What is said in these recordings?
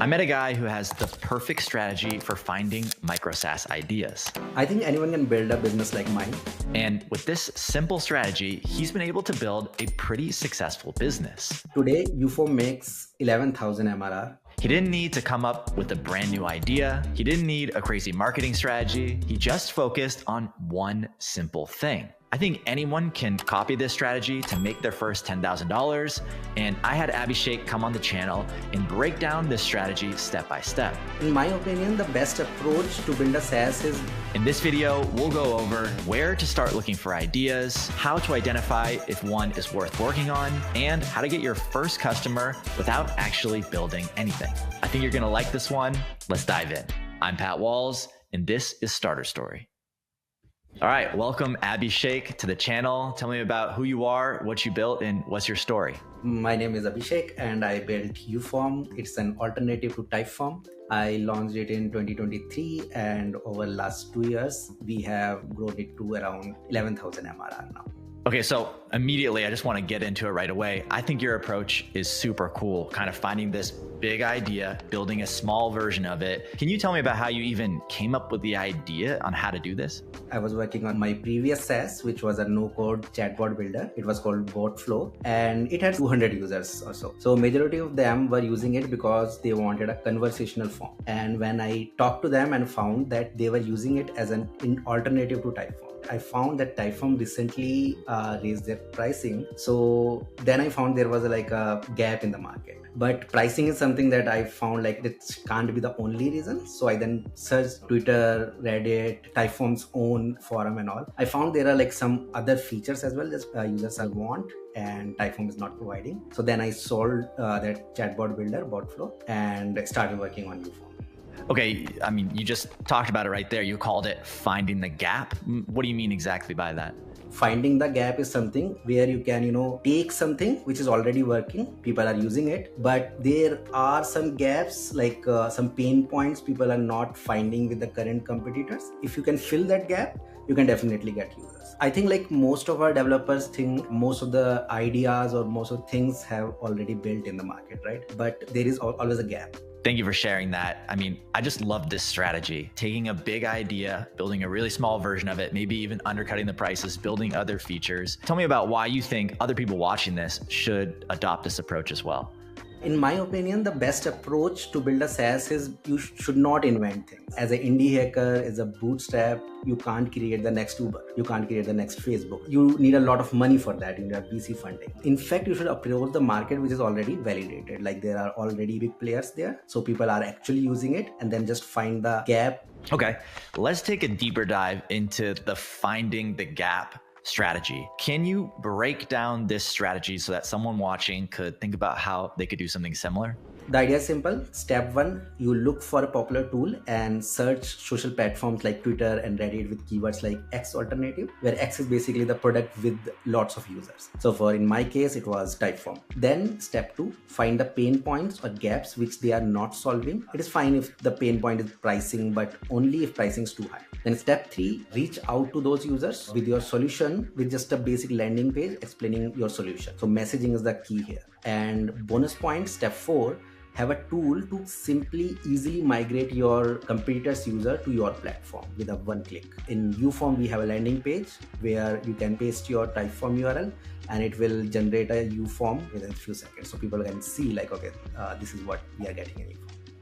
I met a guy who has the perfect strategy for finding micro SaaS ideas. I think anyone can build a business like mine. And with this simple strategy, he's been able to build a pretty successful business. Today, YouForm makes 11,000 MRR. He didn't need to come up with a brand new idea. He didn't need a crazy marketing strategy. He just focused on one simple thing. I think anyone can copy this strategy to make their first $10,000. And I had Abhishek come on the channel and break down this strategy step by step. In my opinion, the best approach to build a SaaS is... In this video, we'll go over where to start looking for ideas, how to identify if one is worth working on, and how to get your first customer without actually building anything. I think you're gonna like this one. Let's dive in. I'm Pat Walls, and this is Starter Story. All right, welcome Abhishek to the channel. Tell me about who you are, what you built, and what's your story. My name is Abhishek and I built YouForm. It's an alternative to Typeform. I launched it in 2023 and over the last 2 years, we have grown it to around 11,000 MRR now. Okay, so immediately, I just want to get into it right away. I think your approach is super cool, kind of finding this big idea, building a small version of it. Can you tell me about how you even came up with the idea on how to do this? I was working on my previous SaaS, which was a no-code chatbot builder. It was called BotFlow, and it had 200 users or so. So majority of them were using it because they wanted a conversational form. And when I talked to them and found that they were using it as an alternative to Typeform, I found that Typeform recently raised their pricing. So then I found there was like a gap in the market. But pricing is something that I found like it can't be the only reason. So I then searched Twitter, Reddit, Typeform's own forum and all. I found there are like some other features as well that users want and Typeform is not providing. So then I sold that chatbot builder, BotFlow, and started working on YouForm. Okay, I mean, you just talked about it right there. You called it finding the gap. What do you mean exactly by that? Finding the gap is something where you can, take something which is already working, people are using it, but there are some gaps, like some pain points people are not finding with the current competitors. If you can fill that gap, you can definitely get users. I think like most of our developers think most of the ideas or most of things have already built in the market, right? But there is always a gap. Thank you for sharing that. I mean, I just love this strategy. Taking a big idea, building a really small version of it, maybe even undercutting the prices, building other features. Tell me about why you think other people watching this should adopt this approach as well. In my opinion, the best approach to build a SaaS is you should not invent things. As an indie hacker, as a bootstrap, you can't create the next Uber. You can't create the next Facebook. You need a lot of money for that. You need VC funding. In fact, you should approach the market which is already validated. Like there are already big players there. So people are actually using it and then just find the gap. Okay, let's take a deeper dive into the finding the gap strategy. Can you break down this strategy so that someone watching could think about how they could do something similar? The idea is simple. Step one, you look for a popular tool and search social platforms like Twitter and Reddit with keywords like X alternative, where X is basically the product with lots of users. So in my case, it was Typeform. Then step two, find the pain points or gaps which they are not solving. It is fine if the pain point is pricing, but only if pricing is too high. Then step three, reach out to those users with your solution with just a basic landing page explaining your solution. So messaging is the key here. And bonus point, step four, have a tool to simply easily migrate your competitor's user to your platform with a one click. In YouForm, we have a landing page where you can paste your Typeform URL and it will generate a YouForm within a few seconds. So people can see like, okay, this is what we are getting in YouForm.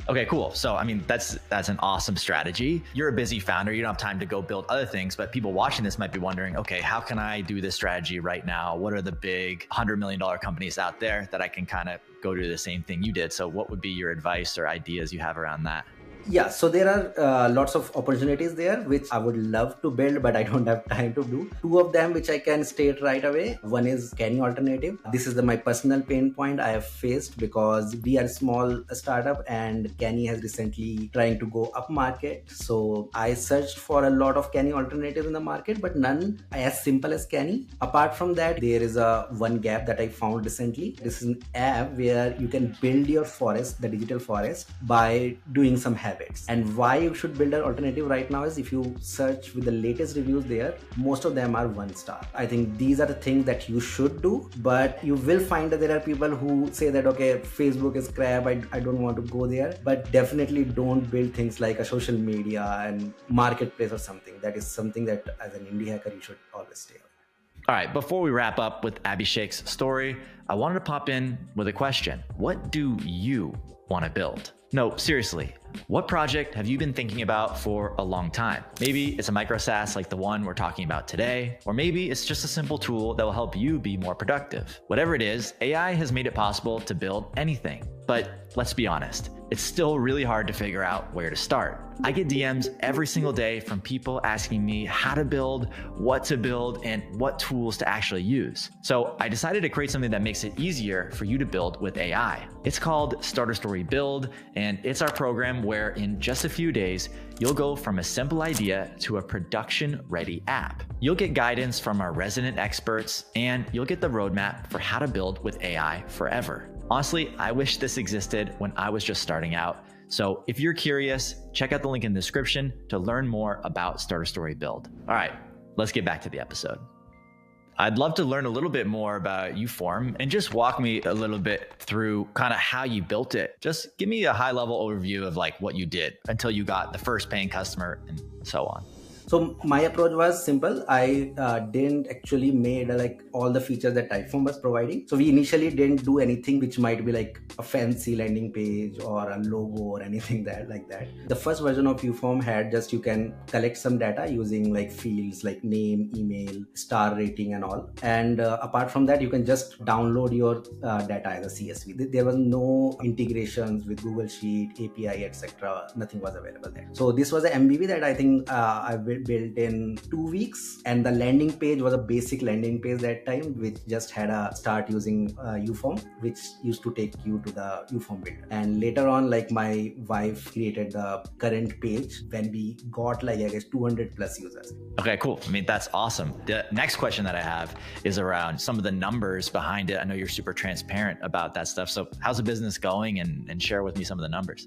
Okay, cool. So, I mean, that's an awesome strategy. You're a busy founder. You don't have time to go build other things, but people watching this might be wondering, okay, how can I do this strategy right now? What are the big $100 million companies out there that I can kind of go do the same thing you did? So what would be your advice or ideas you have around that? Yeah, so there are lots of opportunities there, which I would love to build, but I don't have time to do. Two of them, which I can state right away. One is Canny alternative. This is my personal pain point I have faced because we are a small startup and Canny has recently trying to go up market. So I searched for a lot of Canny alternatives in the market, but none as simple as Canny. Apart from that, there is one gap that I found recently. This is an app where you can build your forest, the digital forest, by doing some hacking. habits. And why you should build an alternative right now is if you search with the latest reviews there, most of them are 1 star. I think these are the things that you should do, but you will find that there are people who say that, okay, Facebook is crap, I don't want to go there. But definitely don't build things like a social media and marketplace or something. That is something that as an indie hacker, you should always stay away. All right, before we wrap up with Abhishek's story, I wanted to pop in with a question. What do you want to build? No, seriously, what project have you been thinking about for a long time? Maybe it's a micro SaaS like the one we're talking about today, or maybe it's just a simple tool that will help you be more productive. Whatever it is, AI has made it possible to build anything. But let's be honest, it's still really hard to figure out where to start. I get DMs every single day from people asking me how to build, what to build, and what tools to actually use. So I decided to create something that makes it easier for you to build with AI. It's called Starter Story Build, and it's our program where in just a few days, you'll go from a simple idea to a production-ready app. You'll get guidance from our resident experts, and you'll get the roadmap for how to build with AI forever. Honestly, I wish this existed when I was just starting out. So if you're curious, check out the link in the description to learn more about Starter Story Build. All right, let's get back to the episode. I'd love to learn a little bit more about YouForm and just walk me a little bit through kind of how you built it. Just give me a high level overview of like what you did until you got the first paying customer and so on. So my approach was simple. I didn't actually made like all the features that Typeform was providing. So we initially didn't do anything which might be like a fancy landing page or a logo or anything like that. The first version of YouForm had just you can collect some data using like fields like name, email, star rating and all. And apart from that, you can just download your data as a CSV. There was no integrations with Google Sheet, API, etc. Nothing was available there. So this was an MVP that I think I built in 2 weeks, and the landing page was a basic landing page that time, which just had a start using YouForm, which used to take you to the YouForm builder. And later on, like my wife created the current page when we got like I guess 200 plus users. Okay, cool. I mean, that's awesome. The next question that I have is around some of the numbers behind it. I know you're super transparent about that stuff. So how's the business going, and share with me some of the numbers?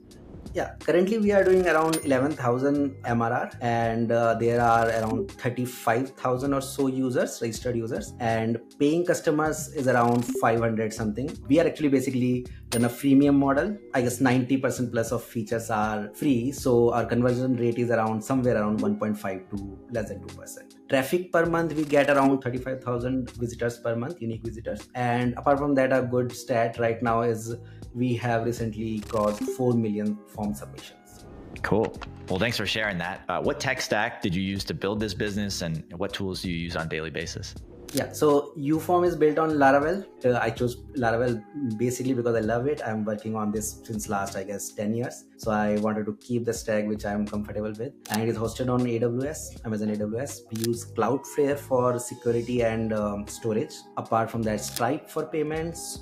Yeah, currently we are doing around 11,000 MRR, and there are around 35,000 or so users, registered users, and paying customers is around 500 something. We are actually basically done a freemium model. I guess 90% plus of features are free. So our conversion rate is somewhere around 1.5 to less than 2%. Traffic per month, we get around 35,000 visitors per month, unique visitors. And apart from that, a good stat right now is we have recently crossed 4 million form submissions. Cool. Well, thanks for sharing that. What tech stack did you use to build this business, and what tools do you use on a daily basis? Yeah, so YouForm is built on Laravel. I chose Laravel basically because I love it. I'm working on this since last, I guess, 10 years. So I wanted to keep the stack which I'm comfortable with. And it is hosted on AWS, Amazon AWS. We use Cloudflare for security and storage. Apart from that, Stripe for payments.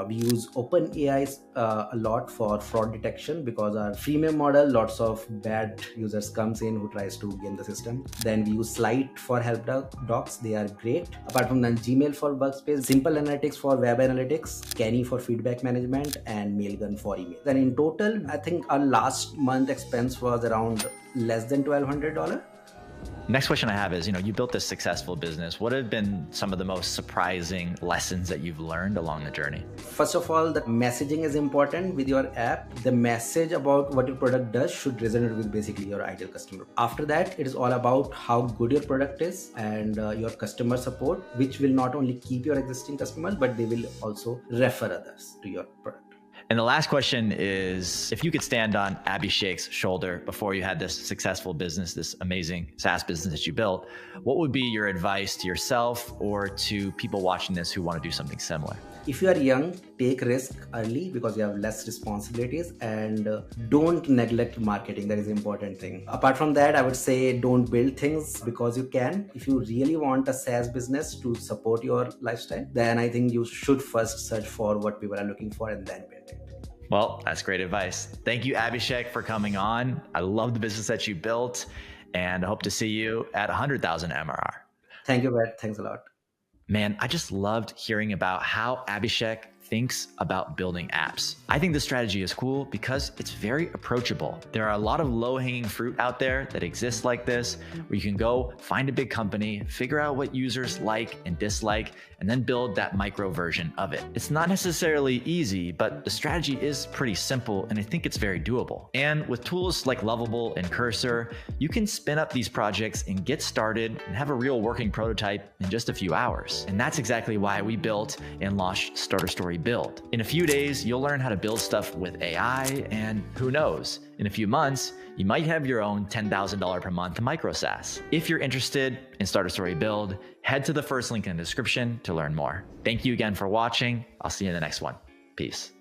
We use OpenAI a lot for fraud detection because our freemium model, lots of bad users comes in who tries to game the system. Then we use Slide for help docs. They are great. Apart from that, Gmail for workspace, Simple Analytics for web analytics, Canny for feedback management, and Mailgun for email. Then in total, I think our last month expense was around less than $1,200. Next question I have is, you built this successful business. What have been some of the most surprising lessons that you've learned along the journey? First of all, the messaging is important with your app. The message about what your product does should resonate with basically your ideal customer. After that, it is all about how good your product is and your customer support, which will not only keep your existing customers, but they will also refer others to your product. And the last question is, if you could stand on Abhishek's shoulder before you had this successful business, this amazing SaaS business that you built, what would be your advice to yourself or to people watching this who want to do something similar? If you are young, take risk early because you have less responsibilities, and don't neglect marketing. That is the important thing. Apart from that, I would say don't build things because you can. If you really want a SaaS business to support your lifestyle, then I think you should first search for what people are looking for and then build it. Well, that's great advice. Thank you, Abhishek, for coming on. I love the business that you built, and I hope to see you at 100,000 MRR. Thank you, Brett. Thanks a lot. Man, I just loved hearing about how Abhishek thinks about building apps. I think this strategy is cool because it's very approachable. There are a lot of low-hanging fruit out there that exists like this, where you can go find a big company, figure out what users like and dislike, and then build that micro version of it. It's not necessarily easy, but the strategy is pretty simple, and I think it's very doable. And with tools like Lovable and Cursor, you can spin up these projects and get started and have a real working prototype in just a few hours. And that's exactly why we built and launched Starter Story Build. In a few days, you'll learn how to build stuff with AI, and who knows, in a few months, you might have your own $10,000 per month micro SaaS. If you're interested in Starter Story Build, head to the first link in the description to learn more. Thank you again for watching. I'll see you in the next one. Peace.